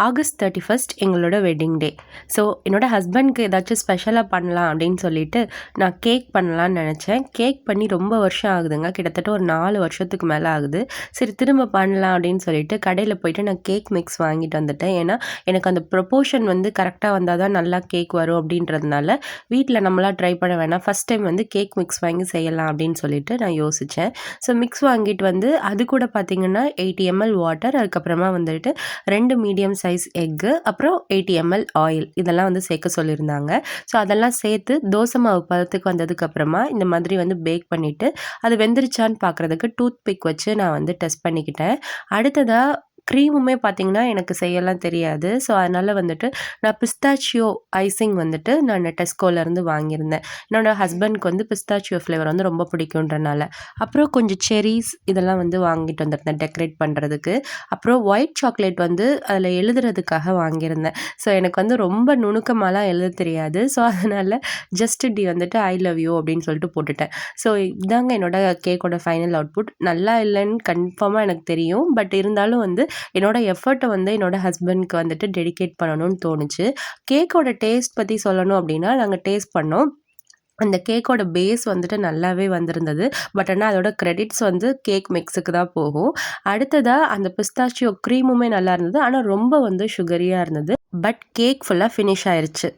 August 31 எங்களோட wedding day. So என்னோடய ஹஸ்பண்ட்க்கு ஏதாச்சும் ஸ்பெஷலாக பண்ணலாம் அப்படின்னு சொல்லிட்டு நான் கேக் பண்ணலான்னு நினச்சேன். கேக் பண்ணி ரொம்ப வருஷம் ஆகுதுங்க. கிட்டத்தட்ட ஒரு 4 வருஷத்துக்கு மேலே ஆகுது. சரி திரும்ப பண்ணலாம் அப்படின்னு சொல்லிட்டு கடையில் போயிட்டு நான் கேக் மிக்ஸ் வாங்கிட்டு வந்துட்டேன். ஏன்னா எனக்கு அந்த ப்ரொப்போர்ஷன் வந்து கரெக்டாக வந்தால் தான் நல்லா கேக் வரும் அப்படின்றதுனால வீட்டில் நம்மளாம் ட்ரை பண்ண வேணாம். ஃபஸ்ட் டைம் வந்து கேக் மிக்ஸ் வாங்கி செய்யலாம் அப்படின்னு சொல்லிட்டு நான் யோசித்தேன். ஸோ மிக்ஸ் வாங்கிட்டு வந்து அது கூட பார்த்திங்கன்னா 80 ml வாட்டர், அதுக்கப்புறமா வந்துட்டு 2 மீடியம் சைஸ் எக்கு, அப்புறம் 80 ml ஆயில் இதெல்லாம் வந்து சேர்க்க சொல்லியிருந்தாங்க. ஸோ அதெல்லாம் சேர்த்து தோசை மாவு பதத்துக்கு வந்ததுக்கப்புறமா இந்த மாதிரி வந்து பேக் பண்ணிவிட்டு அது வெந்துருச்சான்னு பார்க்குறதுக்கு டூத் பிக் வச்சு நான் வந்து டெஸ்ட் பண்ணிக்கிட்டேன். அடுத்ததாக க்ரீமுமே பார்த்திங்கன்னா எனக்கு செய்யலாம் தெரியாது. ஸோ அதனால் வந்துட்டு நான் பிஸ்தாச்சியோ ஐசிங் வந்துட்டு நான் டெஸ்கோலேருந்து வாங்கியிருந்தேன். என்னோடய ஹஸ்பண்ட்க்கு வந்து பிஸ்தாச்சியோ ஃப்ளேவர் வந்து ரொம்ப பிடிக்குன்றனால. அப்புறம் கொஞ்சம் செரீஸ் இதெல்லாம் வந்து வாங்கிட்டு வந்திருந்தேன் டெக்கரேட் பண்ணுறதுக்கு. அப்புறம் ஒயிட் சாக்லேட் வந்து அதில் எழுதுறதுக்காக வாங்கியிருந்தேன். ஸோ எனக்கு வந்து ரொம்ப நுணுக்கமாலாம் எழுத தெரியாது. ஸோ அதனால் ஜஸ்ட் இப்படி வந்துட்டு ஐ லவ் யூ அப்படின்னு சொல்லிட்டு போட்டுட்டேன். ஸோ இதாங்க என்னோடய கேக்கோட ஃபைனல் அவுட்புட். நல்லா இல்லைன்னு கன்ஃபார்மாக எனக்கு தெரியும். பட் இருந்தாலும் வந்து என்னோடய எஃபர்ட்டை வந்து என்னோடய ஹஸ்பண்ட்க்கு வந்துட்டு டெடிகேட் பண்ணணும்னு தோணுச்சு. கேக்கோட டேஸ்ட் பற்றி சொல்லணும் அப்படின்னா நாங்கள் டேஸ்ட் பண்ணோம். அந்த கேக்கோட பேஸ் வந்துட்டு நல்லாவே வந்திருந்தது. பட் ஆனால் அதோட கிரெடிட்ஸ் வந்து கேக் மிக்ஸுக்கு தான் போகும். அடுத்ததாக அந்த பிஸ்தாச்சியோ க்ரீமுமே நல்லா இருந்தது. ஆனால் ரொம்ப வந்து சுகரியாக இருந்தது. பட் கேக் ஃபுல்லாக ஃபினிஷ் ஆயிருச்சு.